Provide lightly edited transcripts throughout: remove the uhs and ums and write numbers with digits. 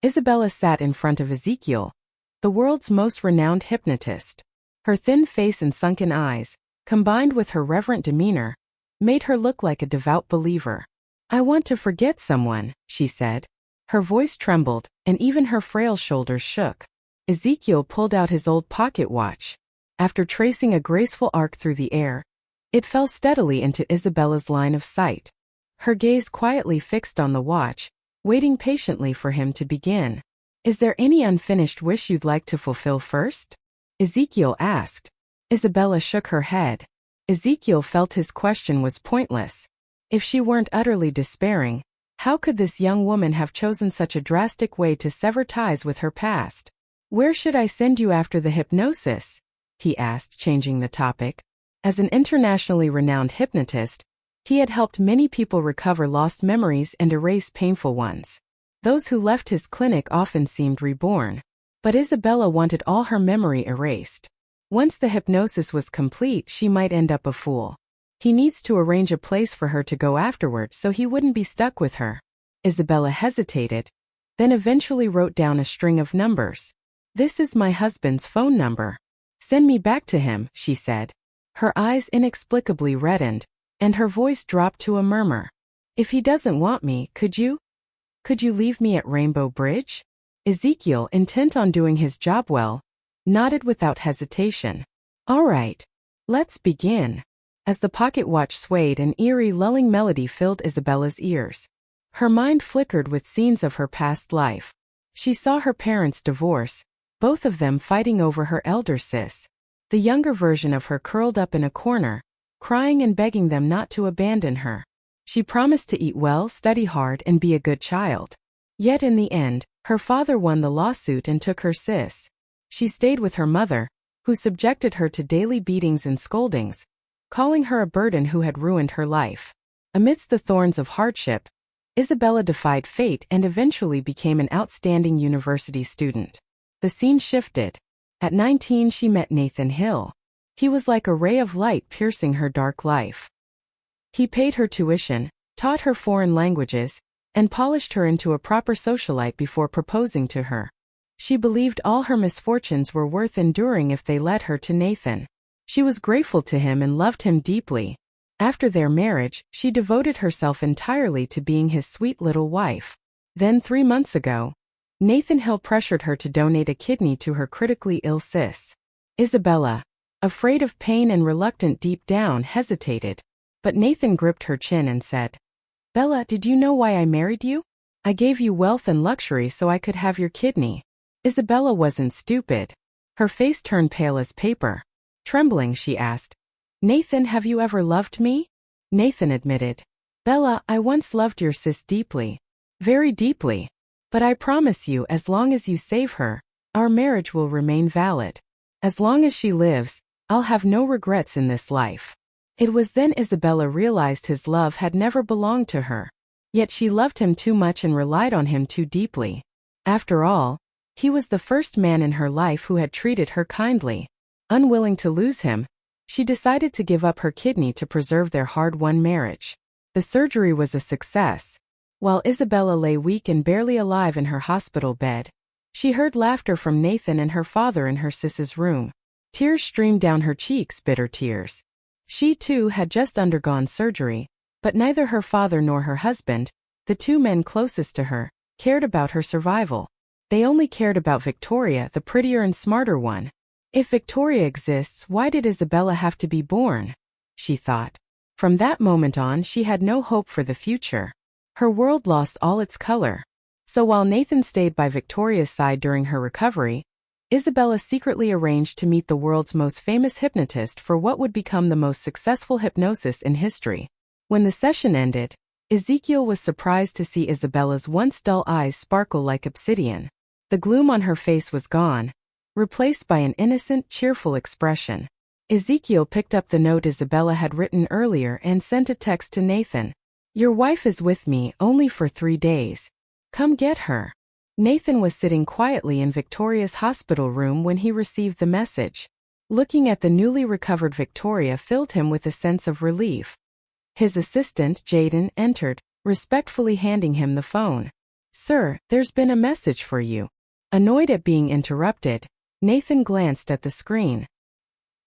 Isabella sat in front of Ezekiel, the world's most renowned hypnotist. Her thin face and sunken eyes, combined with her reverent demeanor, made her look like a devout believer. "I want to forget someone," she said. Her voice trembled, and even her frail shoulders shook. Ezekiel pulled out his old pocket watch. After tracing a graceful arc through the air, it fell steadily into Isabella's line of sight. Her gaze quietly fixed on the watch, waiting patiently for him to begin. "Is there any unfinished wish you'd like to fulfill first?" Ezekiel asked. Isabella shook her head. Ezekiel felt his question was pointless. If she weren't utterly despairing, how could this young woman have chosen such a drastic way to sever ties with her past? "Where should I send you after the hypnosis?" he asked, changing the topic. As an internationally renowned hypnotist, he had helped many people recover lost memories and erase painful ones. Those who left his clinic often seemed reborn. But Isabella wanted all her memory erased. Once the hypnosis was complete, she might end up a fool. He needs to arrange a place for her to go afterward so he wouldn't be stuck with her. Isabella hesitated, then eventually wrote down a string of numbers. "This is my husband's phone number. Send me back to him," she said. Her eyes inexplicably reddened, and her voice dropped to a murmur. "If he doesn't want me, could you leave me at Rainbow Bridge?" Ezekiel, intent on doing his job well, nodded without hesitation. "All right. Let's begin." As the pocket watch swayed, an eerie, lulling melody filled Isabella's ears. Her mind flickered with scenes of her past life. She saw her parents divorce, both of them fighting over her elder sis. The younger version of her curled up in a corner, crying and begging them not to abandon her. She promised to eat well, study hard, and be a good child. Yet in the end, her father won the lawsuit and took her sis. She stayed with her mother, who subjected her to daily beatings and scoldings, calling her a burden who had ruined her life. Amidst the thorns of hardship, Isabella defied fate and eventually became an outstanding university student. The scene shifted. At 19, she met Nathan Hill. He was like a ray of light piercing her dark life. He paid her tuition, taught her foreign languages, and polished her into a proper socialite before proposing to her. She believed all her misfortunes were worth enduring if they led her to Nathan. She was grateful to him and loved him deeply. After their marriage, she devoted herself entirely to being his sweet little wife. Then 3 months ago, Nathan Hill pressured her to donate a kidney to her critically ill sis. Isabella, afraid of pain and reluctant deep down, hesitated. But Nathan gripped her chin and said, "Bella, did you know why I married you? I gave you wealth and luxury so I could have your kidney." Isabella wasn't stupid. Her face turned pale as paper. Trembling, she asked, "Nathan, have you ever loved me?" Nathan admitted, "Bella, I once loved your sis deeply. Very deeply. But I promise you, as long as you save her, our marriage will remain valid. As long as she lives, I'll have no regrets in this life." It was then Isabella realized his love had never belonged to her. Yet she loved him too much and relied on him too deeply. After all, he was the first man in her life who had treated her kindly. Unwilling to lose him, she decided to give up her kidney to preserve their hard-won marriage. The surgery was a success. While Isabella lay weak and barely alive in her hospital bed, she heard laughter from Nathan and her father in her sis's room. Tears streamed down her cheeks, bitter tears. She too had just undergone surgery, but neither her father nor her husband, the two men closest to her, cared about her survival. They only cared about Victoria, the prettier and smarter one. If Victoria exists, why did Isabella have to be born? She thought. From that moment on, she had no hope for the future. Her world lost all its color. So while Nathan stayed by Victoria's side during her recovery, Isabella secretly arranged to meet the world's most famous hypnotist for what would become the most successful hypnosis in history. When the session ended, Ezekiel was surprised to see Isabella's once dull eyes sparkle like obsidian. The gloom on her face was gone, replaced by an innocent, cheerful expression. Ezekiel picked up the note Isabella had written earlier and sent a text to Nathan. "Your wife is with me only for 3 days. Come get her." Nathan was sitting quietly in Victoria's hospital room when he received the message. Looking at the newly recovered Victoria filled him with a sense of relief. His assistant, Jaden, entered, respectfully handing him the phone. "Sir, there's been a message for you." Annoyed at being interrupted, Nathan glanced at the screen.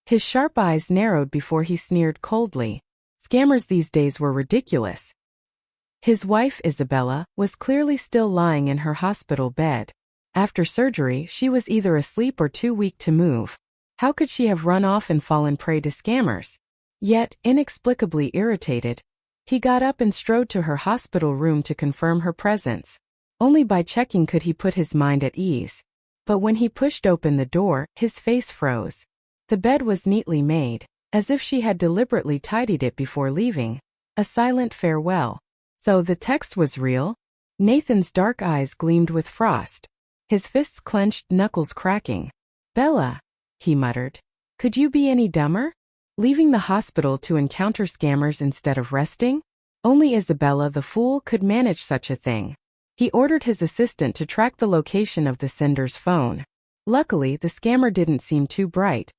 His sharp eyes narrowed before he sneered coldly. Scammers these days were ridiculous. His wife, Isabella, was clearly still lying in her hospital bed. After surgery, she was either asleep or too weak to move. How could she have run off and fallen prey to scammers? Yet, inexplicably irritated, he got up and strode to her hospital room to confirm her presence. Only by checking could he put his mind at ease. But when he pushed open the door, his face froze. The bed was neatly made, as if she had deliberately tidied it before leaving. A silent farewell. So the text was real? Nathan's dark eyes gleamed with frost. His fists clenched, knuckles cracking. "Bella," he muttered. "Could you be any dumber? Leaving the hospital to encounter scammers instead of resting? Only Isabella the fool could manage such a thing." He ordered his assistant to track the location of the sender's phone. Luckily, the scammer didn't seem too bright.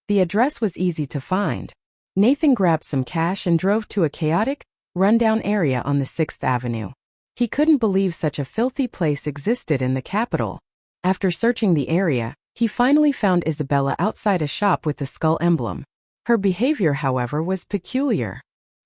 The address was easy to find. Nathan grabbed some cash and drove to a chaotic, rundown area on the 6th Avenue. He couldn't believe such a filthy place existed in the capital. After searching the area, he finally found Isabella outside a shop with the skull emblem. Her behavior, however, was peculiar.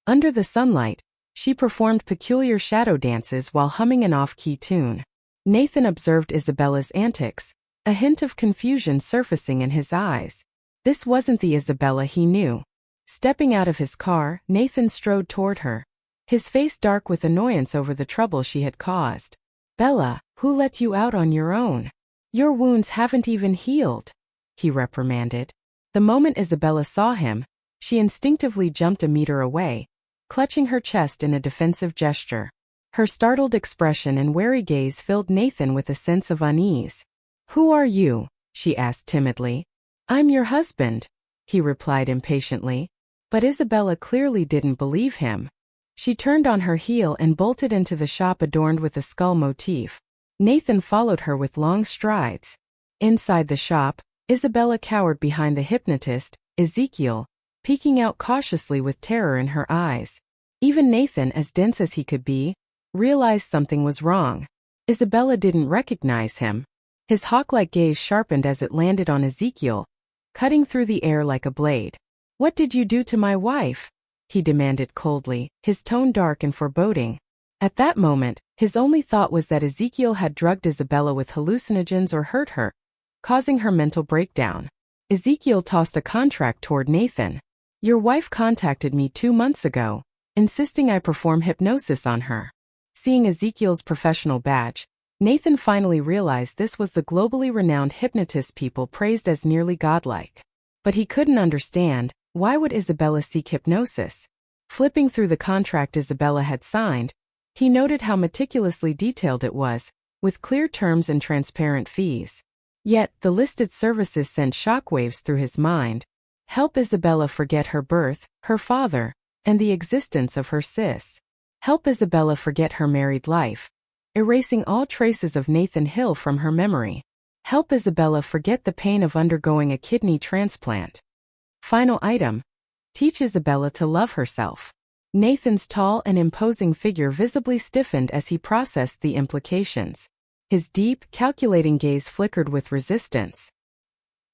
Under the sunlight, she performed peculiar shadow dances while humming an off-key tune. Nathan observed Isabella's antics, a hint of confusion surfacing in his eyes. This wasn't the Isabella he knew. Stepping out of his car, Nathan strode toward her, his face dark with annoyance over the trouble she had caused. "Bella, who let you out on your own? Your wounds haven't even healed," he reprimanded. The moment Isabella saw him, she instinctively jumped a meter away, clutching her chest in a defensive gesture. Her startled expression and wary gaze filled Nathan with a sense of unease. "Who are you?" she asked timidly. "I'm your husband," he replied impatiently. But Isabella clearly didn't believe him. She turned on her heel and bolted into the shop adorned with a skull motif. Nathan followed her with long strides. Inside the shop, Isabella cowered behind the hypnotist, Ezekiel, peeking out cautiously with terror in her eyes. Even Nathan, as dense as he could be, realized something was wrong. Isabella didn't recognize him. His hawk-like gaze sharpened as it landed on Ezekiel, cutting through the air like a blade. "What did you do to my wife?" he demanded coldly, his tone dark and foreboding. At that moment, his only thought was that Ezekiel had drugged Isabella with hallucinogens or hurt her, causing her mental breakdown. Ezekiel tossed a contract toward Nathan. "Your wife contacted me 2 months ago, insisting I perform hypnosis on her." Seeing Ezekiel's professional badge, Nathan finally realized this was the globally renowned hypnotist people praised as nearly godlike. But he couldn't understand, why would Isabella seek hypnosis? Flipping through the contract Isabella had signed, he noted how meticulously detailed it was, with clear terms and transparent fees. Yet, the listed services sent shockwaves through his mind. Help Isabella forget her birth, her father, and the existence of her sis. Help Isabella forget her married life, erasing all traces of Nathan Hill from her memory. Help Isabella forget the pain of undergoing a kidney transplant. Final item. Teach Isabella to love herself. Nathan's tall and imposing figure visibly stiffened as he processed the implications. His deep, calculating gaze flickered with resistance.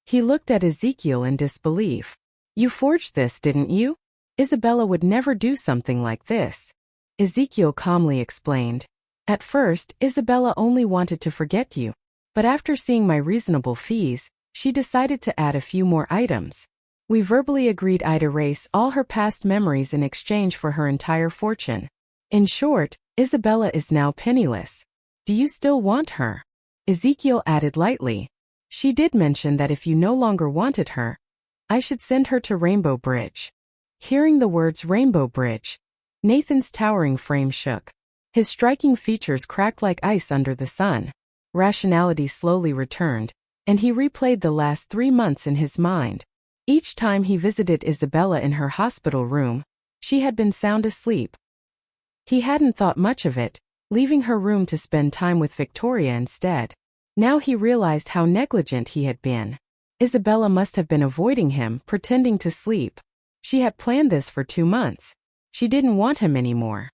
He looked at Ezekiel in disbelief. "You forged this, didn't you? Isabella would never do something like this." Ezekiel calmly explained. "At first, Isabella only wanted to forget you. But after seeing my reasonable fees, she decided to add a few more items. We verbally agreed I'd erase all her past memories in exchange for her entire fortune. In short, Isabella is now penniless. Do you still want her?" Ezekiel added lightly. "She did mention that if you no longer wanted her, I should send her to Rainbow Bridge." Hearing the words Rainbow Bridge, Nathan's towering frame shook. His striking features cracked like ice under the sun. Rationality slowly returned, and he replayed the last 3 months in his mind. Each time he visited Isabella in her hospital room, she had been sound asleep. He hadn't thought much of it, leaving her room to spend time with Victoria instead. Now he realized how negligent he had been. Isabella must have been avoiding him, pretending to sleep. She had planned this for 2 months. She didn't want him anymore.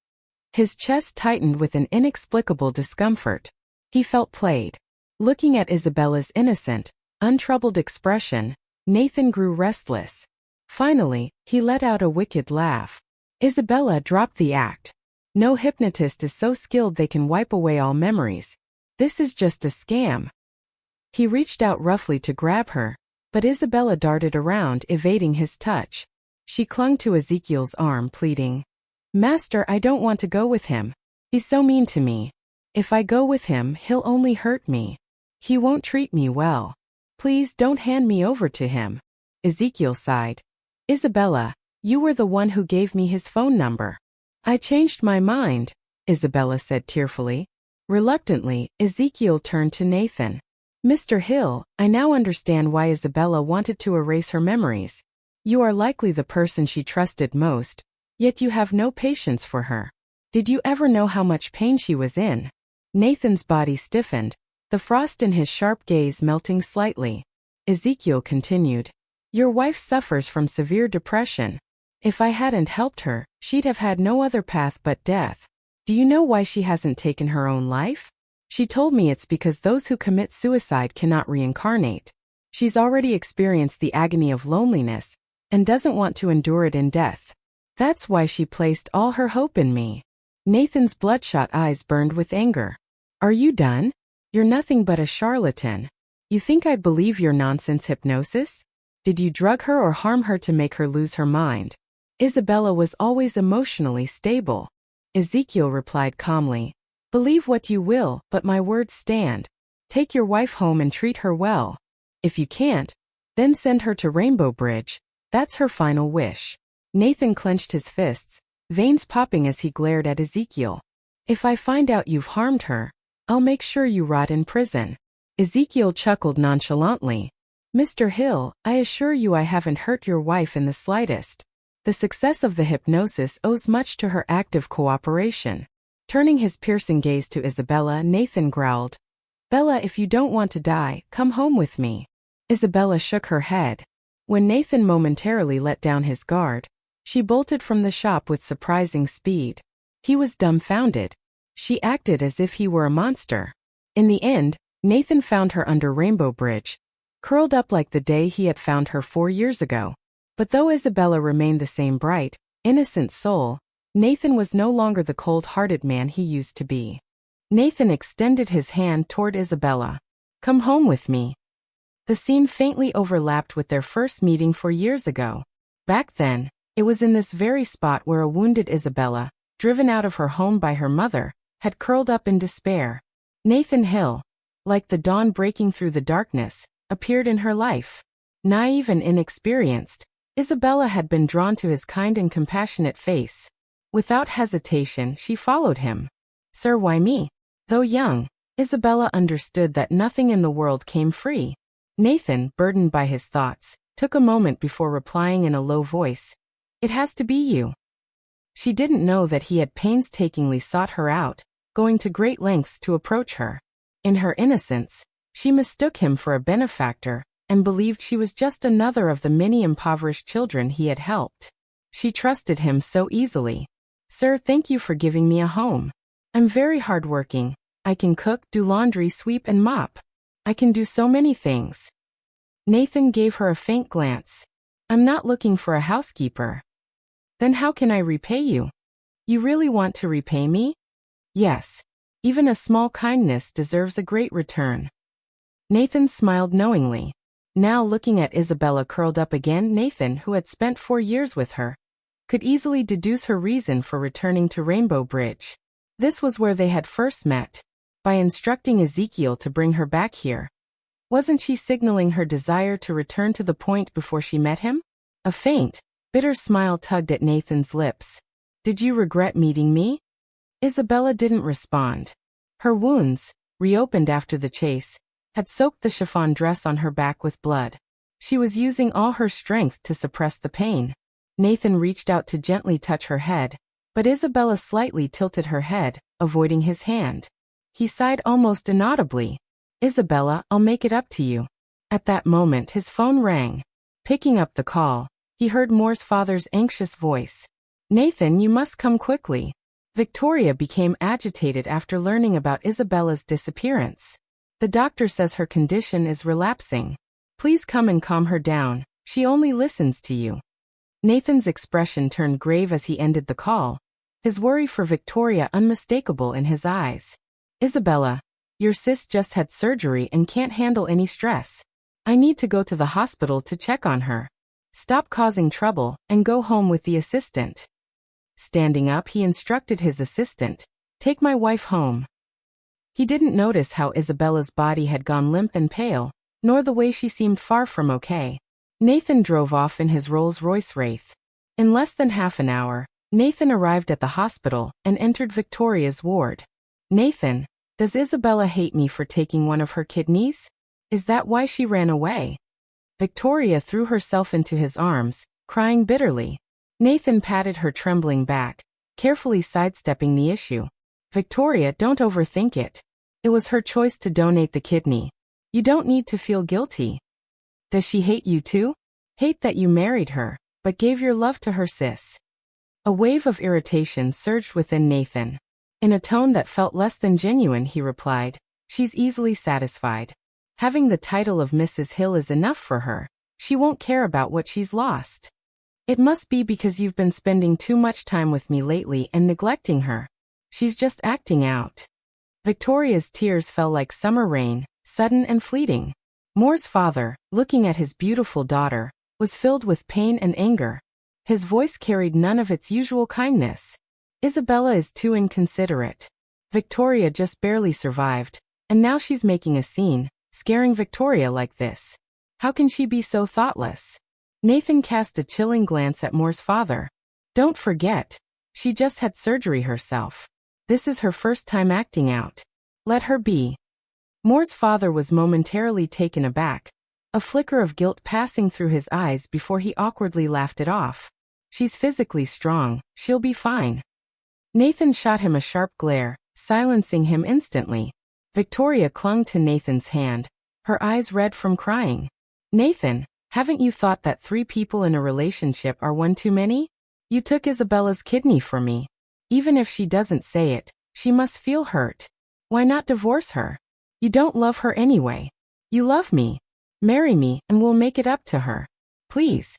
His chest tightened with an inexplicable discomfort. He felt played. Looking at Isabella's innocent, untroubled expression, Nathan grew restless. Finally, he let out a wicked laugh. Isabella dropped the act. No hypnotist is so skilled they can wipe away all memories. This is just a scam. He reached out roughly to grab her, but Isabella darted around, evading his touch. She clung to Ezekiel's arm, pleading, "Master, I don't want to go with him. He's so mean to me. If I go with him, he'll only hurt me. He won't treat me well. Please don't hand me over to him." Ezekiel sighed. "Isabella, you were the one who gave me his phone number." "I changed my mind," Isabella said tearfully. Reluctantly, Ezekiel turned to Nathan. "Mr. Hill, I now understand why Isabella wanted to erase her memories. You are likely the person she trusted most, yet you have no patience for her. Did you ever know how much pain she was in?" Nathan's body stiffened, the frost in his sharp gaze melting slightly. Ezekiel continued, "Your wife suffers from severe depression. If I hadn't helped her, she'd have had no other path but death. Do you know why she hasn't taken her own life? She told me it's because those who commit suicide cannot reincarnate. She's already experienced the agony of loneliness and doesn't want to endure it in death. That's why she placed all her hope in me." Nathan's bloodshot eyes burned with anger. "Are you done? You're nothing but a charlatan. You think I believe your nonsense hypnosis? Did you drug her or harm her to make her lose her mind?" Isabella was always emotionally stable. Ezekiel replied calmly, "Believe what you will, but my words stand. Take your wife home and treat her well. If you can't, then send her to Rainbow Bridge. That's her final wish." Nathan clenched his fists, veins popping as he glared at Ezekiel. "If I find out you've harmed her, I'll make sure you rot in prison." Ezekiel chuckled nonchalantly. "Mr. Hill, I assure you I haven't hurt your wife in the slightest. The success of the hypnosis owes much to her active cooperation." Turning his piercing gaze to Isabella, Nathan growled, "Bella, if you don't want to die, come home with me." Isabella shook her head. When Nathan momentarily let down his guard, she bolted from the shop with surprising speed. He was dumbfounded. She acted as if he were a monster. In the end, Nathan found her under Rainbow Bridge, curled up like the day he had found her 4 years ago. But though Isabella remained the same bright, innocent soul, Nathan was no longer the cold-hearted man he used to be. Nathan extended his hand toward Isabella. "Come home with me." The scene faintly overlapped with their first meeting 4 years ago. Back then, it was in this very spot where a wounded Isabella, driven out of her home by her mother, had curled up in despair. Nathan Hill, like the dawn breaking through the darkness, appeared in her life. Naive and inexperienced, Isabella had been drawn to his kind and compassionate face. Without hesitation, she followed him. "Sir, why me?" Though young, Isabella understood that nothing in the world came free. Nathan, burdened by his thoughts, took a moment before replying in a low voice, "It has to be you." She didn't know that he had painstakingly sought her out, going to great lengths to approach her. In her innocence, she mistook him for a benefactor and believed she was just another of the many impoverished children he had helped. She trusted him so easily. "Sir, thank you for giving me a home. I'm very hardworking. I can cook, do laundry, sweep, and mop. I can do so many things." Nathan gave her a faint glance. "I'm not looking for a housekeeper." "Then how can I repay you?" "You really want to repay me?" "Yes. Even a small kindness deserves a great return." Nathan smiled knowingly. Now looking at Isabella curled up again, Nathan, who had spent 4 years with her, could easily deduce her reason for returning to Rainbow Bridge. This was where they had first met, by instructing Ezekiel to bring her back here. Wasn't she signaling her desire to return to the point before she met him? A faint, bitter smile tugged at Nathan's lips. "Did you regret meeting me?" Isabella didn't respond. Her wounds, reopened after the chase, had soaked the chiffon dress on her back with blood. She was using all her strength to suppress the pain. Nathan reached out to gently touch her head, but Isabella slightly tilted her head, avoiding his hand. He sighed almost inaudibly. "Isabella, I'll make it up to you." At that moment his phone rang. Picking up the call, he heard Moore's father's anxious voice. "Nathan, you must come quickly. Victoria became agitated after learning about Isabella's disappearance. The doctor says her condition is relapsing. Please come and calm her down. She only listens to you. Nathan's expression turned grave as he ended the call, his worry for Victoria unmistakable in his eyes. Isabella, your sis just had surgery and can't handle any stress. I need to go to the hospital to check on her. Stop causing trouble and go home with the assistant. Standing up, he instructed his assistant, take my wife home. He didn't notice how Isabella's body had gone limp and pale, nor the way she seemed far from okay. Nathan drove off in his Rolls-Royce Wraith. In less than half an hour, Nathan arrived at the hospital and entered Victoria's ward. Nathan, does Isabella hate me for taking one of her kidneys? Is that why she ran away? Victoria threw herself into his arms, crying bitterly. Nathan patted her trembling back, carefully sidestepping the issue. Victoria, don't overthink it. It was her choice to donate the kidney. You don't need to feel guilty. Does she hate you too? Hate that you married her, but gave your love to her sis. A wave of irritation surged within Nathan. In a tone that felt less than genuine, he replied, she's easily satisfied. Having the title of Mrs. Hill is enough for her. She won't care about what she's lost. It must be because you've been spending too much time with me lately and neglecting her. She's just acting out. Victoria's tears fell like summer rain, sudden and fleeting. Moore's father, looking at his beautiful daughter, was filled with pain and anger. His voice carried none of its usual kindness. Isabella is too inconsiderate. Victoria just barely survived, and now she's making a scene, scaring Victoria like this. How can she be so thoughtless? Nathan cast a chilling glance at Moore's father. Don't forget, she just had surgery herself. This is her first time acting out. Let her be. Moore's father was momentarily taken aback, a flicker of guilt passing through his eyes before he awkwardly laughed it off. She's physically strong, she'll be fine. Nathan shot him a sharp glare, silencing him instantly. Victoria clung to Nathan's hand, her eyes red from crying. Nathan, haven't you thought that 3 people in a relationship are one too many? You took Isabella's kidney from me. Even if she doesn't say it, she must feel hurt. Why not divorce her? You don't love her anyway. You love me. Marry me and we'll make it up to her. Please.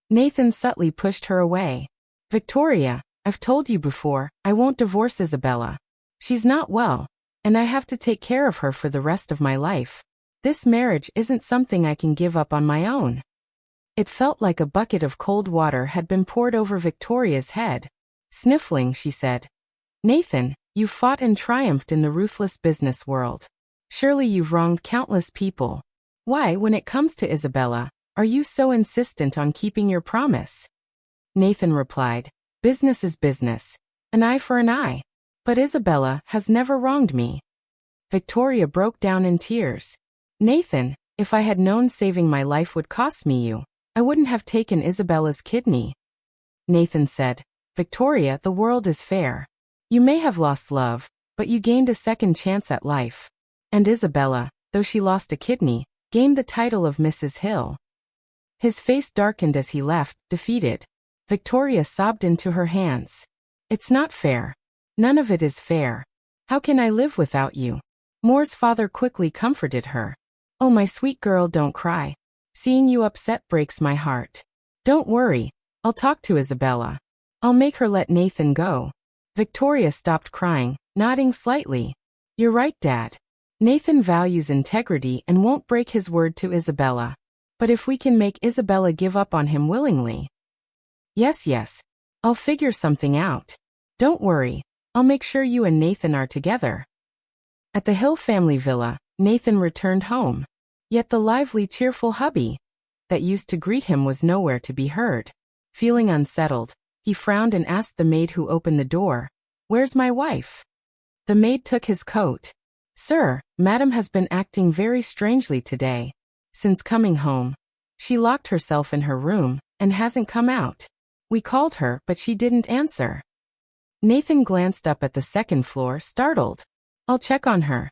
Nathan subtly pushed her away. Victoria, I've told you before, I won't divorce Isabella. She's not well, and I have to take care of her for the rest of my life. This marriage isn't something I can give up on my own. It felt like a bucket of cold water had been poured over Victoria's head. Sniffling, she said, Nathan, you've fought and triumphed in the ruthless business world. Surely you've wronged countless people. Why, when it comes to Isabella, are you so insistent on keeping your promise? Nathan replied, business is business, an eye for an eye. But Isabella has never wronged me. Victoria broke down in tears. Nathan, if I had known saving my life would cost me you, I wouldn't have taken Isabella's kidney. Nathan said, Victoria, the world is fair. You may have lost love, but you gained a second chance at life. And Isabella, though she lost a kidney, gained the title of Mrs. Hill. His face darkened as he left, defeated. Victoria sobbed into her hands. It's not fair. None of it is fair. How can I live without you? Moore's father quickly comforted her. Oh, my sweet girl, don't cry. Seeing you upset breaks my heart. Don't worry. I'll talk to Isabella. I'll make her let Nathan go. Victoria stopped crying, nodding slightly. You're right, Dad. Nathan values integrity and won't break his word to Isabella. But if we can make Isabella give up on him willingly. Yes. I'll figure something out. Don't worry. I'll make sure you and Nathan are together. At the Hill family villa, Nathan returned home. Yet the lively, cheerful hubby that used to greet him was nowhere to be heard. Feeling unsettled, he frowned and asked the maid who opened the door, Where's my wife? The maid took his coat. Sir, Madam has been acting very strangely today. Since coming home, she locked herself in her room and hasn't come out. We called her, but she didn't answer. Nathan glanced up at the second floor, startled. I'll check on her.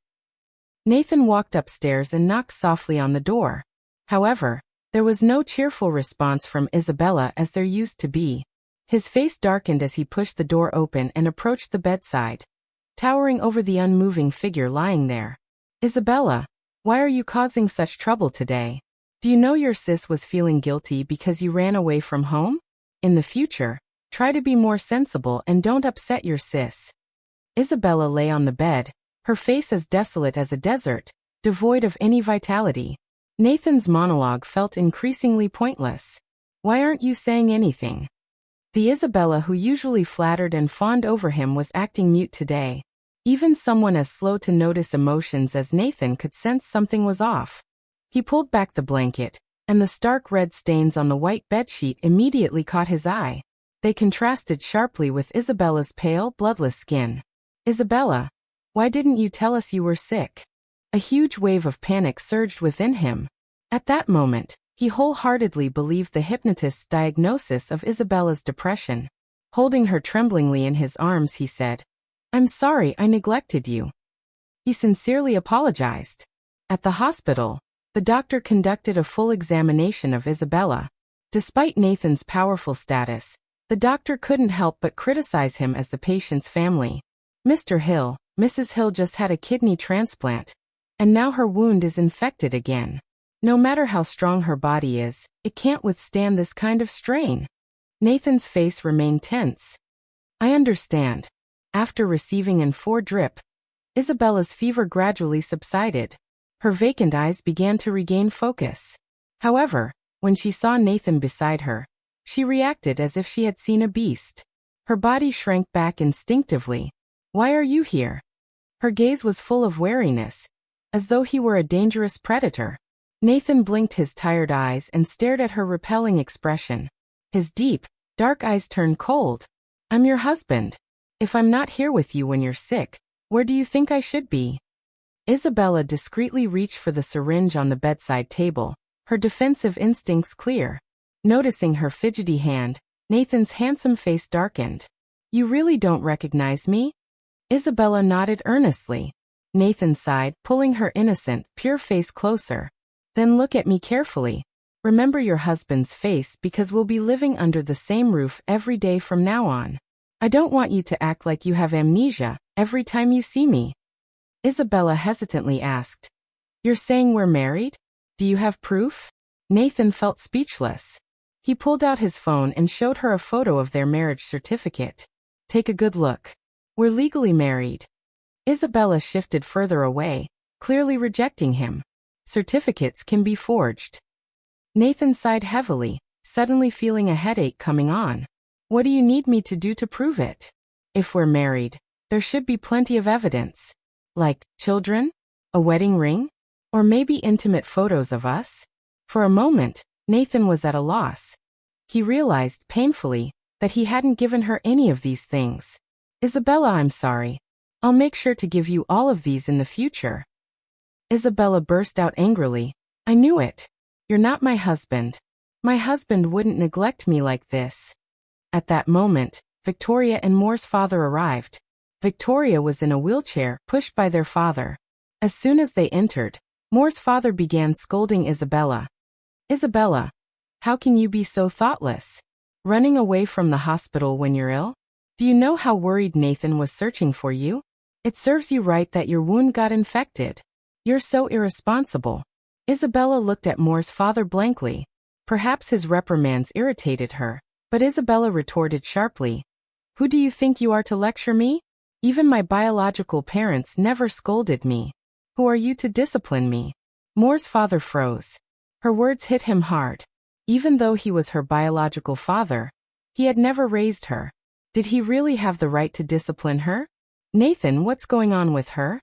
Nathan walked upstairs and knocked softly on the door. However, there was no cheerful response from Isabella as there used to be. His face darkened as he pushed the door open and approached the bedside, towering over the unmoving figure lying there. Isabella, why are you causing such trouble today? Do you know your sis was feeling guilty because you ran away from home? In the future, try to be more sensible and don't upset your sis. Isabella lay on the bed, her face as desolate as a desert, devoid of any vitality. Nathan's monologue felt increasingly pointless. Why aren't you saying anything? The Isabella who usually flattered and fawned over him was acting mute today. Even someone as slow to notice emotions as Nathan could sense something was off. He pulled back the blanket, and the stark red stains on the white bedsheet immediately caught his eye. They contrasted sharply with Isabella's pale, bloodless skin. Isabella, why didn't you tell us you were sick? A huge wave of panic surged within him. At that moment, he wholeheartedly believed the hypnotist's diagnosis of Isabella's depression. Holding her tremblingly in his arms, he said, "I'm sorry I neglected you." He sincerely apologized. At the hospital, the doctor conducted a full examination of Isabella. Despite Nathan's powerful status, the doctor couldn't help but criticize him as the patient's family. "Mr. Hill, Mrs. Hill just had a kidney transplant, and now her wound is infected again. No matter how strong her body is, it can't withstand this kind of strain." Nathan's face remained tense. "I understand." After receiving an 4 drip, Isabella's fever gradually subsided. Her vacant eyes began to regain focus. However, when she saw Nathan beside her, she reacted as if she had seen a beast. Her body shrank back instinctively. "Why are you here?" Her gaze was full of wariness, as though he were a dangerous predator. Nathan blinked his tired eyes and stared at her repelling expression. His deep, dark eyes turned cold. "I'm your husband. If I'm not here with you when you're sick, where do you think I should be?" Isabella discreetly reached for the syringe on the bedside table, her defensive instincts clear. Noticing her fidgety hand, Nathan's handsome face darkened. "You really don't recognize me?" Isabella nodded earnestly. Nathan sighed, pulling her innocent, pure face closer. "Then look at me carefully. Remember your husband's face because we'll be living under the same roof every day from now on. I don't want you to act like you have amnesia every time you see me." Isabella hesitantly asked, "You're saying we're married? Do you have proof?" Nathan felt speechless. He pulled out his phone and showed her a photo of their marriage certificate. "Take a good look. We're legally married." Isabella shifted further away, clearly rejecting him. "Certificates can be forged." Nathan sighed heavily, suddenly feeling a headache coming on. "What do you need me to do to prove it? If we're married, there should be plenty of evidence. Like children? A wedding ring? Or maybe intimate photos of us?" For a moment, Nathan was at a loss. He realized, painfully, that he hadn't given her any of these things. "Isabella, I'm sorry. I'll make sure to give you all of these in the future." Isabella burst out angrily. "I knew it. You're not my husband. My husband wouldn't neglect me like this." At that moment, Victoria and Moore's father arrived. Victoria was in a wheelchair, pushed by their father. As soon as they entered, Moore's father began scolding Isabella. "Isabella, how can you be so thoughtless? Running away from the hospital when you're ill? Do you know how worried Nathan was searching for you? It serves you right that your wound got infected. You're so irresponsible." Isabella looked at Moore's father blankly. Perhaps his reprimands irritated her, but Isabella retorted sharply, "Who do you think you are to lecture me? Even my biological parents never scolded me. Who are you to discipline me?" Moore's father froze. Her words hit him hard. Even though he was her biological father, he had never raised her. Did he really have the right to discipline her? "Nathan, what's going on with her?"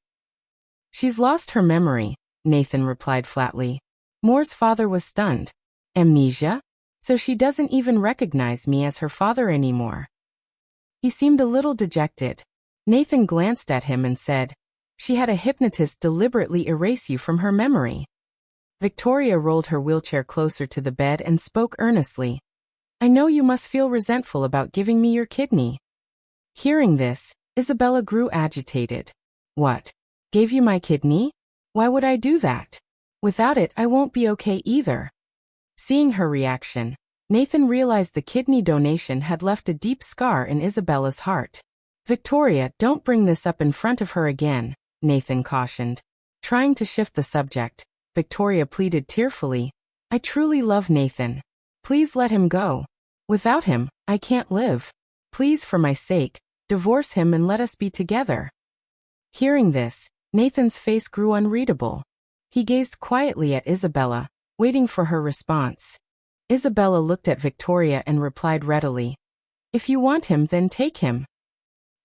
"She's lost her memory," Nathan replied flatly. Moore's father was stunned. "Amnesia? So she doesn't even recognize me as her father anymore." He seemed a little dejected. Nathan glanced at him and said, "She had a hypnotist deliberately erase you from her memory." Victoria rolled her wheelchair closer to the bed and spoke earnestly. "I know you must feel resentful about giving me your kidney." Hearing this, Isabella grew agitated. "What? Gave you my kidney? Why would I do that? Without it, I won't be okay either." Seeing her reaction, Nathan realized the kidney donation had left a deep scar in Isabella's heart. Victoria, don't bring this up in front of her again, Nathan cautioned. Trying to shift the subject, Victoria pleaded tearfully, I truly love Nathan. Please let him go. Without him, I can't live. Please, for my sake, divorce him and let us be together. Hearing this, Nathan's face grew unreadable. He gazed quietly at Isabella, waiting for her response. Isabella looked at Victoria and replied readily, If you want him, then take him.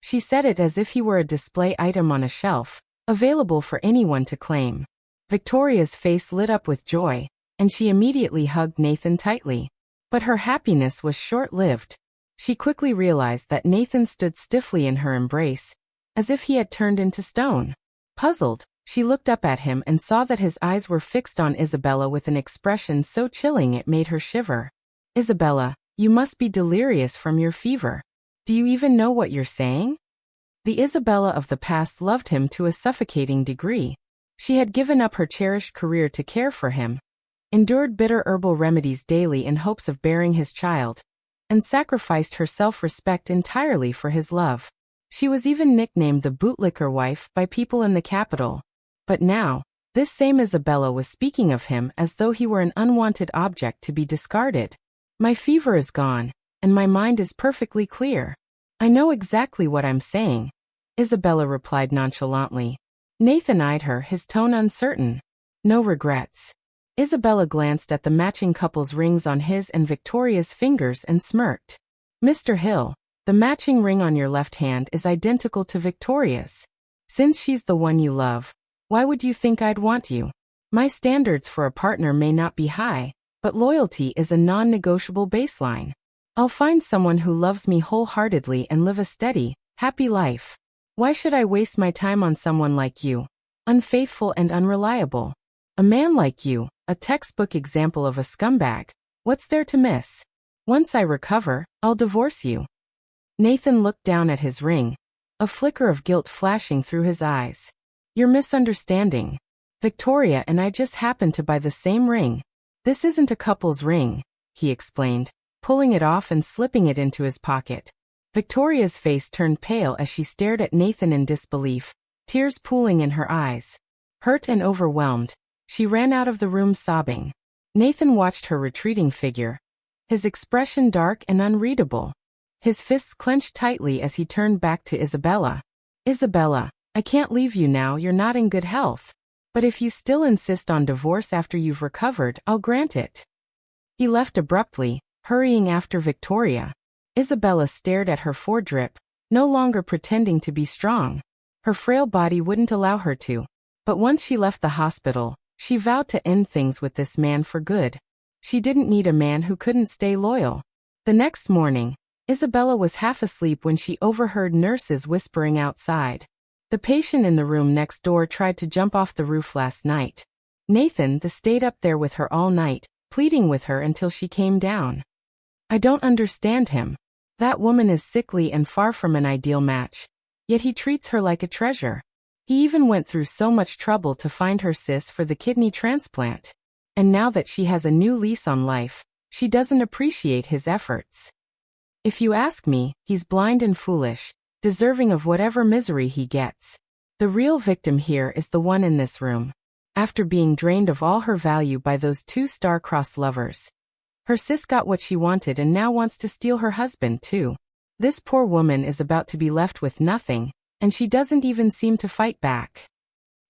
She said it as if he were a display item on a shelf, available for anyone to claim. Victoria's face lit up with joy, and she immediately hugged Nathan tightly. But her happiness was short-lived. She quickly realized that Nathan stood stiffly in her embrace, as if he had turned into stone. Puzzled, she looked up at him and saw that his eyes were fixed on Isabella with an expression so chilling it made her shiver. Isabella, you must be delirious from your fever. Do you even know what you're saying? The Isabella of the past loved him to a suffocating degree. She had given up her cherished career to care for him, endured bitter herbal remedies daily in hopes of bearing his child, and sacrificed her self-respect entirely for his love. She was even nicknamed the bootlicker wife by people in the capital. But now, this same Isabella was speaking of him as though he were an unwanted object to be discarded. My fever is gone, and my mind is perfectly clear. I know exactly what I'm saying, Isabella replied nonchalantly. Nathan eyed her, his tone uncertain. No regrets. Isabella glanced at the matching couple's rings on his and Victoria's fingers and smirked. Mr. Hill, the matching ring on your left hand is identical to Victoria's. Since she's the one you love, why would you think I'd want you? My standards for a partner may not be high, but loyalty is a non-negotiable baseline. I'll find someone who loves me wholeheartedly and live a steady, happy life. Why should I waste my time on someone like you? Unfaithful and unreliable. A man like you, a textbook example of a scumbag. What's there to miss? Once I recover, I'll divorce you. Nathan looked down at his ring, a flicker of guilt flashing through his eyes. You're misunderstanding. Victoria and I just happened to buy the same ring. This isn't a couple's ring, he explained, pulling it off and slipping it into his pocket. Victoria's face turned pale as she stared at Nathan in disbelief, tears pooling in her eyes. Hurt and overwhelmed, she ran out of the room sobbing. Nathan watched her retreating figure, his expression dark and unreadable. His fists clenched tightly as he turned back to Isabella. Isabella, I can't leave you now, you're not in good health. But if you still insist on divorce after you've recovered, I'll grant it. He left abruptly, hurrying after Victoria. Isabella stared at her foredrip, no longer pretending to be strong. Her frail body wouldn't allow her to. But once she left the hospital, she vowed to end things with this man for good. She didn't need a man who couldn't stay loyal. The next morning, Isabella was half asleep when she overheard nurses whispering outside. The patient in the room next door tried to jump off the roof last night. Nathan stayed up there with her all night, pleading with her until she came down. I don't understand him. That woman is sickly and far from an ideal match. Yet he treats her like a treasure. He even went through so much trouble to find her sis for the kidney transplant. And now that she has a new lease on life, she doesn't appreciate his efforts. If you ask me, he's blind and foolish, deserving of whatever misery he gets. The real victim here is the one in this room. After being drained of all her value by those two star-crossed lovers. Her sis got what she wanted and now wants to steal her husband too. This poor woman is about to be left with nothing, and she doesn't even seem to fight back.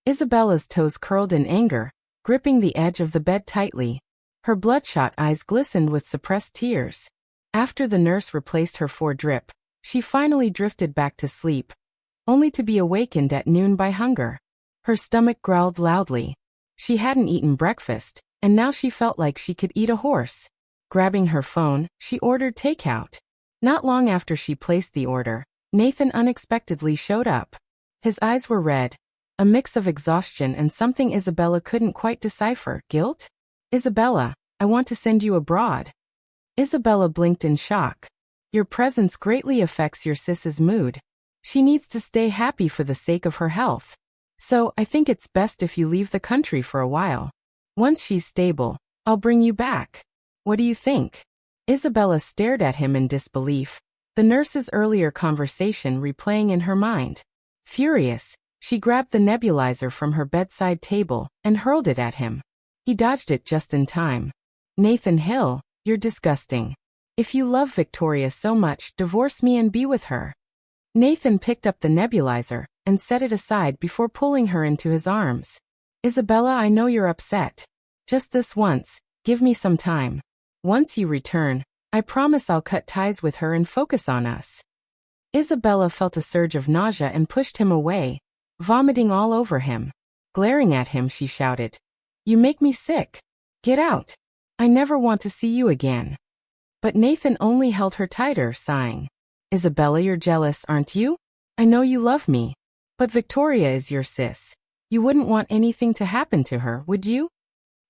Isabella's toes curled in anger, gripping the edge of the bed tightly. Her bloodshot eyes glistened with suppressed tears. After the nurse replaced her foredrip, she finally drifted back to sleep, only to be awakened at noon by hunger. Her stomach growled loudly. She hadn't eaten breakfast, and now she felt like she could eat a horse. Grabbing her phone, she ordered takeout. Not long after she placed the order, Nathan unexpectedly showed up. His eyes were red, a mix of exhaustion and something Isabella couldn't quite decipher. Guilt? Isabella, I want to send you abroad. Isabella blinked in shock. Your presence greatly affects your sis's mood. She needs to stay happy for the sake of her health. So, I think it's best if you leave the country for a while. Once she's stable, I'll bring you back. What do you think? Isabella stared at him in disbelief, the nurse's earlier conversation replaying in her mind. Furious, she grabbed the nebulizer from her bedside table and hurled it at him. He dodged it just in time. "Nathan Hill, you're disgusting. If you love Victoria so much, divorce me and be with her." Nathan picked up the nebulizer and set it aside before pulling her into his arms. "Isabella, I know you're upset. Just this once, give me some time. Once you return, I promise I'll cut ties with her and focus on us." Isabella felt a surge of nausea and pushed him away, vomiting all over him. Glaring at him, she shouted, "You make me sick. Get out. I never want to see you again." But Nathan only held her tighter, sighing. "Isabella, you're jealous, aren't you? I know you love me. But Victoria is your sis. You wouldn't want anything to happen to her, would you?"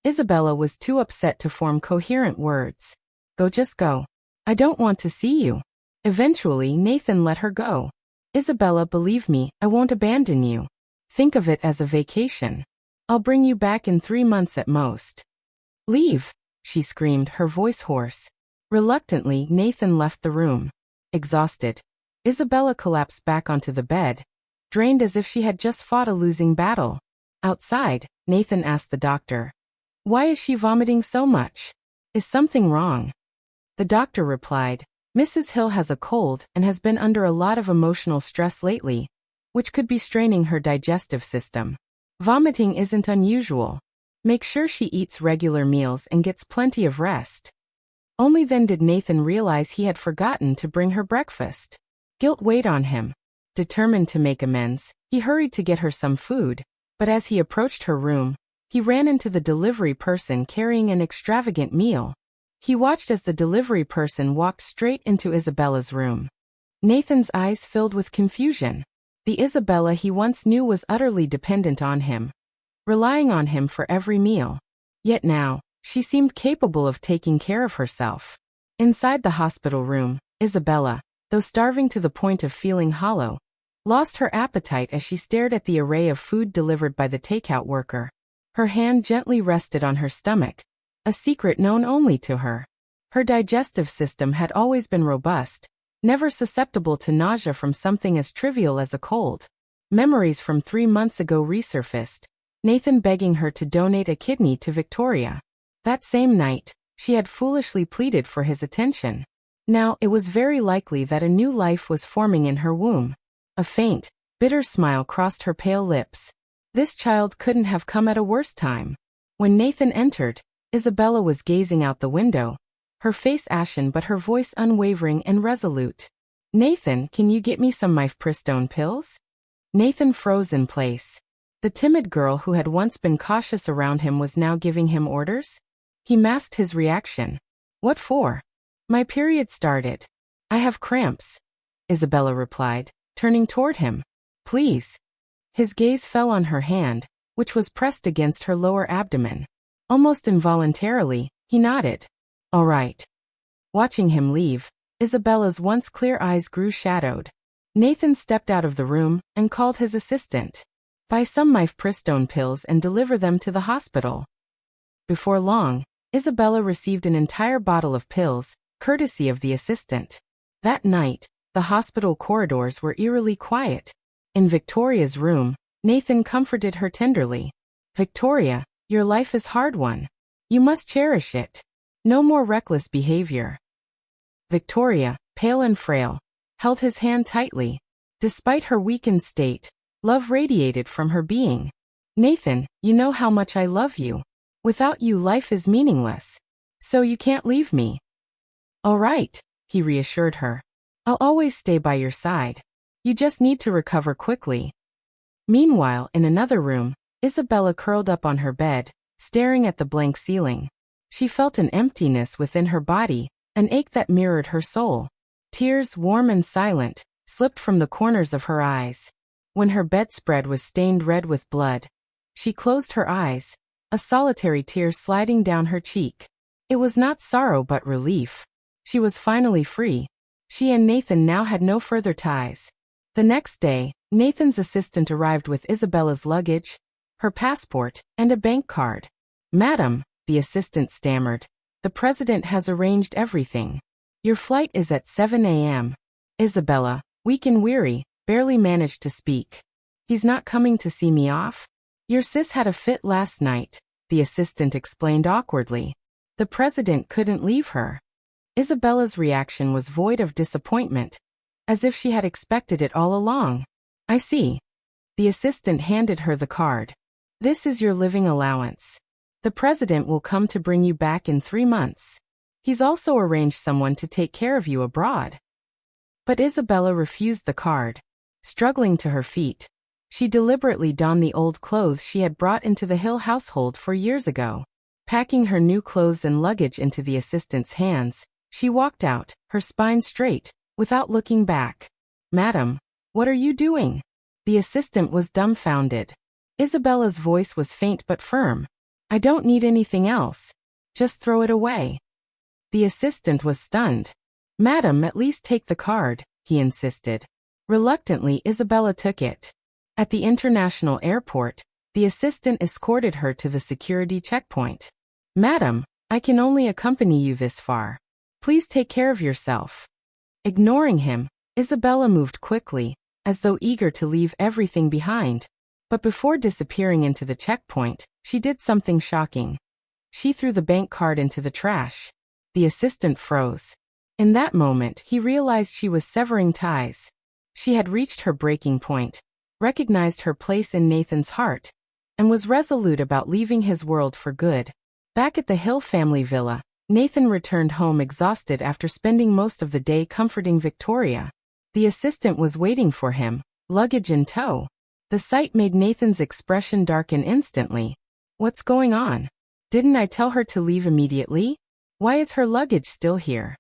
Isabella was too upset to form coherent words. "Go, just go. I don't want to see you." Eventually, Nathan let her go. "Isabella, believe me, I won't abandon you. Think of it as a vacation. I'll bring you back in 3 months at most." "Leave," she screamed, her voice hoarse. Reluctantly, Nathan left the room. Exhausted, Isabella collapsed back onto the bed, drained as if she had just fought a losing battle. Outside, Nathan asked the doctor, "Why is she vomiting so much? Is something wrong?" The doctor replied, "Mrs. Hill has a cold and has been under a lot of emotional stress lately, which could be straining her digestive system. Vomiting isn't unusual. Make sure she eats regular meals and gets plenty of rest." Only then did Nathan realize he had forgotten to bring her breakfast. Guilt weighed on him. Determined to make amends, he hurried to get her some food, but as he approached her room, he ran into the delivery person carrying an extravagant meal. He watched as the delivery person walked straight into Isabella's room. Nathan's eyes filled with confusion. The Isabella he once knew was utterly dependent on him, relying on him for every meal. Yet now, she seemed capable of taking care of herself. Inside the hospital room, Isabella, though starving to the point of feeling hollow, lost her appetite as she stared at the array of food delivered by the takeout worker. Her hand gently rested on her stomach, a secret known only to her. Her digestive system had always been robust, never susceptible to nausea from something as trivial as a cold. Memories from 3 months ago resurfaced, Nathan begging her to donate a kidney to Victoria. That same night, she had foolishly pleaded for his attention. Now, it was very likely that a new life was forming in her womb. A faint, bitter smile crossed her pale lips. This child couldn't have come at a worse time. When Nathan entered, Isabella was gazing out the window, her face ashen but her voice unwavering and resolute. "Nathan, can you get me some mifepristone pills?" Nathan froze in place. The timid girl who had once been cautious around him was now giving him orders? He masked his reaction. "What for?" "My period started. I have cramps," Isabella replied, turning toward him. "Please." His gaze fell on her hand, which was pressed against her lower abdomen. Almost involuntarily, he nodded. "All right." Watching him leave, Isabella's once clear eyes grew shadowed. Nathan stepped out of the room and called his assistant. "Buy some mifepristone pills and deliver them to the hospital." Before long, Isabella received an entire bottle of pills, courtesy of the assistant. That night, the hospital corridors were eerily quiet. In Victoria's room, Nathan comforted her tenderly. "Victoria, your life is hard one. You must cherish it. No more reckless behavior." Victoria, pale and frail, held his hand tightly. Despite her weakened state, love radiated from her being. "Nathan, you know how much I love you. Without you, life is meaningless. So you can't leave me." "All right," he reassured her. "I'll always stay by your side. You just need to recover quickly." Meanwhile, in another room, Isabella curled up on her bed, staring at the blank ceiling. She felt an emptiness within her body, an ache that mirrored her soul. Tears, warm and silent, slipped from the corners of her eyes. When her bedspread was stained red with blood, she closed her eyes, a solitary tear sliding down her cheek. It was not sorrow but relief. She was finally free. She and Nathan now had no further ties. The next day, Nathan's assistant arrived with Isabella's luggage, her passport, and a bank card. "Madam," the assistant stammered, The president has arranged everything. Your flight is at 7 a.m. Isabella, weak and weary, barely managed to speak. He's not coming to see me off? Your sis had a fit last night, the assistant explained awkwardly. The president couldn't leave her. Isabella's reaction was void of disappointment, as if she had expected it all along. I see. The assistant handed her the card. This is your living allowance. The president will come to bring you back in 3 months. He's also arranged someone to take care of you abroad. But Isabella refused the card. Struggling to her feet, she deliberately donned the old clothes she had brought into the Hill household 4 years ago. Packing her new clothes and luggage into the assistant's hands, she walked out, her spine straight, without looking back. Madam, what are you doing? The assistant was dumbfounded. Isabella's voice was faint but firm. I don't need anything else. Just throw it away. The assistant was stunned. Madam, at least take the card, he insisted. Reluctantly, Isabella took it. At the international airport, the assistant escorted her to the security checkpoint. Madam, I can only accompany you this far. Please take care of yourself. Ignoring him, Isabella moved quickly, as though eager to leave everything behind. But before disappearing into the checkpoint, she did something shocking. She threw the bank card into the trash. The assistant froze. In that moment, he realized she was severing ties. She had reached her breaking point, recognized her place in Nathan's heart, and was resolute about leaving his world for good. Back at the Hill family villa, Nathan returned home exhausted after spending most of the day comforting Victoria. The assistant was waiting for him, luggage in tow. The sight made Nathan's expression darken instantly. What's going on? Didn't I tell her to leave immediately? Why is her luggage still here?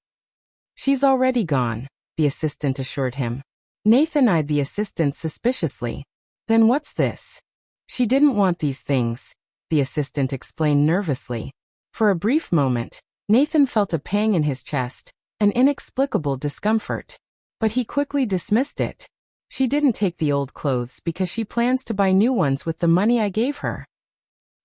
She's already gone, the assistant assured him. Nathan eyed the assistant suspiciously. Then what's this? She didn't want these things, the assistant explained nervously. For a brief moment, Nathan felt a pang in his chest, an inexplicable discomfort. But he quickly dismissed it. She didn't take the old clothes because she plans to buy new ones with the money I gave her.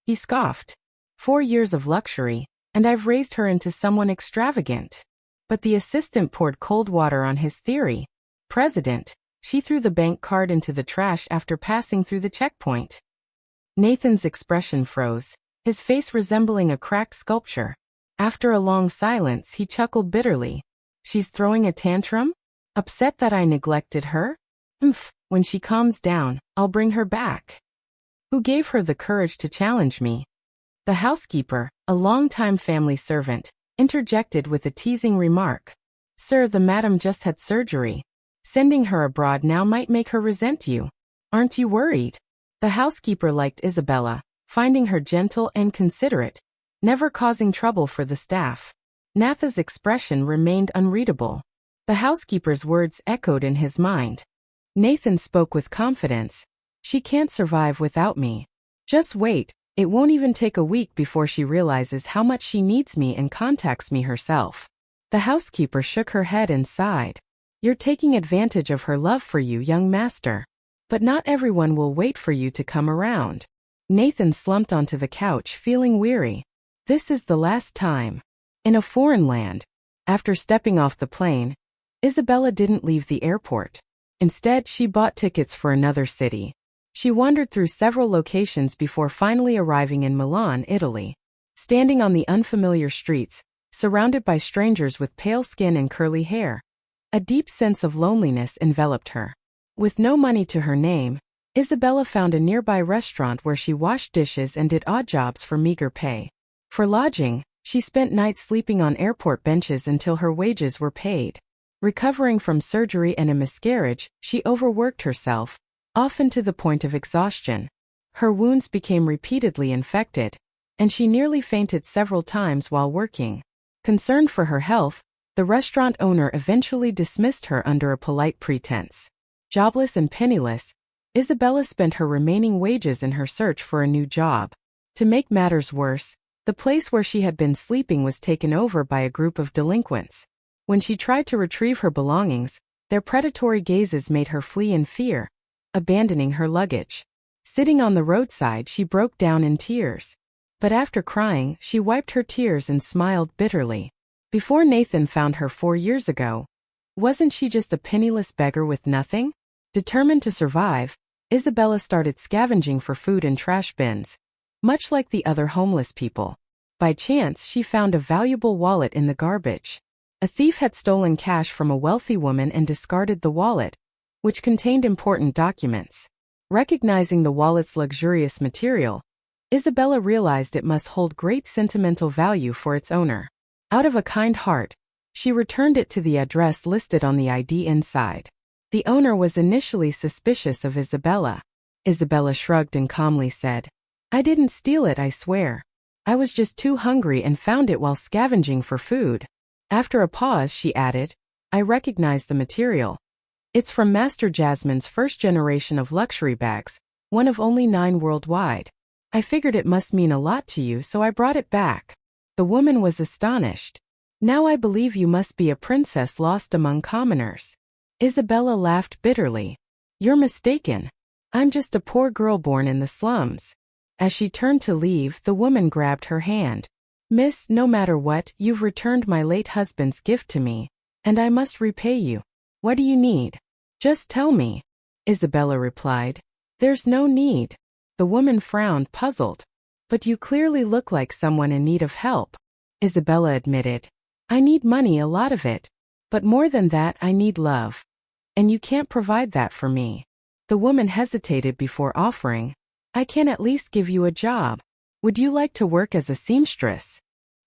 He scoffed. 4 years of luxury, and I've raised her into someone extravagant. But the assistant poured cold water on his theory. President, she threw the bank card into the trash after passing through the checkpoint. Nathan's expression froze, his face resembling a cracked sculpture. After a long silence, he chuckled bitterly. She's throwing a tantrum? Upset that I neglected her? When she calms down, I'll bring her back. Who gave her the courage to challenge me? The housekeeper, a longtime family servant, interjected with a teasing remark. Sir, the madam just had surgery. Sending her abroad now might make her resent you. Aren't you worried? The housekeeper liked Isabella, finding her gentle and considerate, never causing trouble for the staff. Natha's expression remained unreadable. The housekeeper's words echoed in his mind. Nathan spoke with confidence. She can't survive without me. Just wait, it won't even take a week before she realizes how much she needs me and contacts me herself. The housekeeper shook her head and sighed. You're taking advantage of her love for you, young master. But not everyone will wait for you to come around. Nathan slumped onto the couch, feeling weary. This is the last time. In a foreign land. After stepping off the plane, Isabella didn't leave the airport. Instead, she bought tickets for another city. She wandered through several locations before finally arriving in Milan, Italy. Standing on the unfamiliar streets, surrounded by strangers with pale skin and curly hair, a deep sense of loneliness enveloped her. With no money to her name, Isabella found a nearby restaurant where she washed dishes and did odd jobs for meager pay. For lodging, she spent nights sleeping on airport benches until her wages were paid. Recovering from surgery and a miscarriage, she overworked herself, often to the point of exhaustion. Her wounds became repeatedly infected, and she nearly fainted several times while working. Concerned for her health, the restaurant owner eventually dismissed her under a polite pretense. Jobless and penniless, Isabella spent her remaining wages in her search for a new job. To make matters worse, the place where she had been sleeping was taken over by a group of delinquents. When she tried to retrieve her belongings, their predatory gazes made her flee in fear, abandoning her luggage. Sitting on the roadside, she broke down in tears. But after crying, she wiped her tears and smiled bitterly. Before Nathan found her 4 years ago, wasn't she just a penniless beggar with nothing? Determined to survive, Isabella started scavenging for food in trash bins, much like the other homeless people. By chance, she found a valuable wallet in the garbage. A thief had stolen cash from a wealthy woman and discarded the wallet, which contained important documents. Recognizing the wallet's luxurious material, Isabella realized it must hold great sentimental value for its owner. Out of a kind heart, she returned it to the address listed on the ID inside. The owner was initially suspicious of Isabella. Isabella shrugged and calmly said, "I didn't steal it, I swear. I was just too hungry and found it while scavenging for food." After a pause, she added, "I recognize the material. It's from Master Jasmine's first generation of luxury bags, one of only 9 worldwide. I figured it must mean a lot to you, so I brought it back." The woman was astonished. "Now I believe you must be a princess lost among commoners." Isabella laughed bitterly. "You're mistaken. I'm just a poor girl born in the slums." As she turned to leave, the woman grabbed her hand. "Miss, no matter what, you've returned my late husband's gift to me, and I must repay you. What do you need?" "Just tell me," Isabella replied. "There's no need." The woman frowned, puzzled. "But you clearly look like someone in need of help," Isabella admitted. "I need money, a lot of it. But more than that, I need love. And you can't provide that for me." The woman hesitated before offering, "I can at least give you a job. Would you like to work as a seamstress?"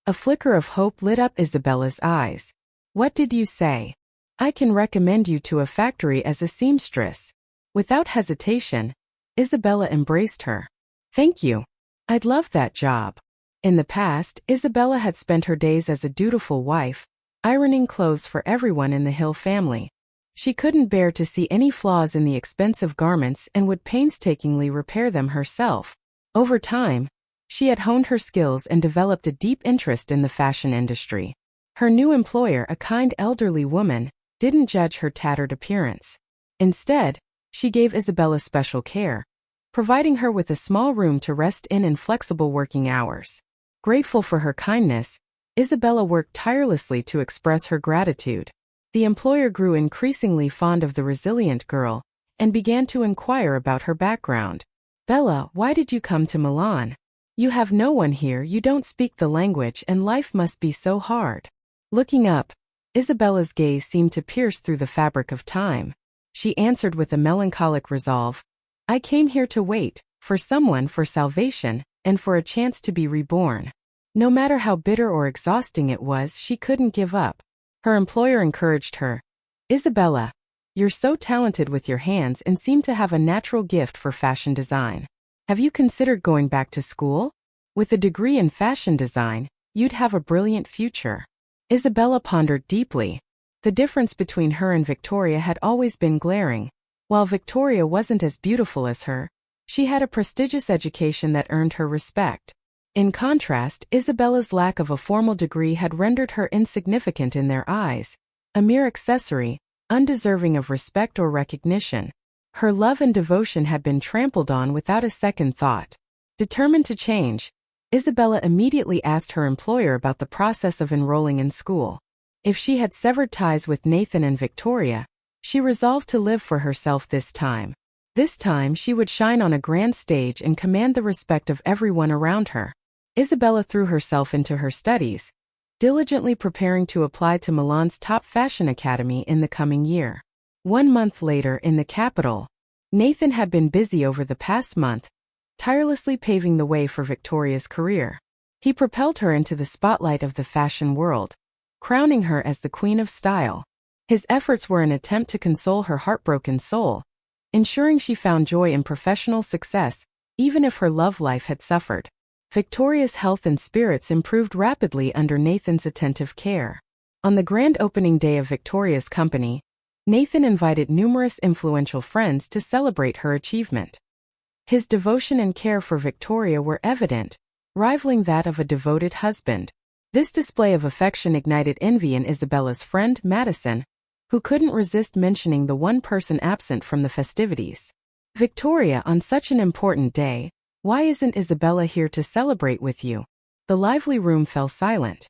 A flicker of hope lit up Isabella's eyes. "What did you say?" "I can recommend you to a factory as a seamstress." Without hesitation, Isabella embraced her. "Thank you. I'd love that job." In the past, Isabella had spent her days as a dutiful wife, ironing clothes for everyone in the Hill family. She couldn't bear to see any flaws in the expensive garments and would painstakingly repair them herself. Over time, she had honed her skills and developed a deep interest in the fashion industry. Her new employer, a kind elderly woman, didn't judge her tattered appearance. Instead, she gave Isabella special care, providing her with a small room to rest in and flexible working hours. Grateful for her kindness, Isabella worked tirelessly to express her gratitude. The employer grew increasingly fond of the resilient girl and began to inquire about her background. "Bella, why did you come to Milan? You have no one here, you don't speak the language, and life must be so hard." Looking up, Isabella's gaze seemed to pierce through the fabric of time. She answered with a melancholic resolve, "I came here to wait, for someone, for salvation, and for a chance to be reborn." No matter how bitter or exhausting it was, she couldn't give up. Her employer encouraged her. "Isabella, you're so talented with your hands and seem to have a natural gift for fashion design. Have you considered going back to school? With a degree in fashion design, you'd have a brilliant future." Isabella pondered deeply. The difference between her and Victoria had always been glaring. While Victoria wasn't as beautiful as her, she had a prestigious education that earned her respect. In contrast, Isabella's lack of a formal degree had rendered her insignificant in their eyes, a mere accessory, undeserving of respect or recognition. Her love and devotion had been trampled on without a second thought. Determined to change, Isabella immediately asked her employer about the process of enrolling in school. If she had severed ties with Nathan and Victoria, she resolved to live for herself this time. This time she would shine on a grand stage and command the respect of everyone around her. Isabella threw herself into her studies, diligently preparing to apply to Milan's top fashion academy in the coming year. 1 month later in the capital, Nathan had been busy over the past month, tirelessly paving the way for Victoria's career. He propelled her into the spotlight of the fashion world, crowning her as the queen of style. His efforts were an attempt to console her heartbroken soul, ensuring she found joy in professional success, even if her love life had suffered. Victoria's health and spirits improved rapidly under Nathan's attentive care. On the grand opening day of Victoria's company, Nathan invited numerous influential friends to celebrate her achievement. His devotion and care for Victoria were evident, rivaling that of a devoted husband. This display of affection ignited envy in Isabella's friend, Madison, who couldn't resist mentioning the one person absent from the festivities. Victoria, on such an important day, Why isn't Isabella here to celebrate with you? The lively room fell silent.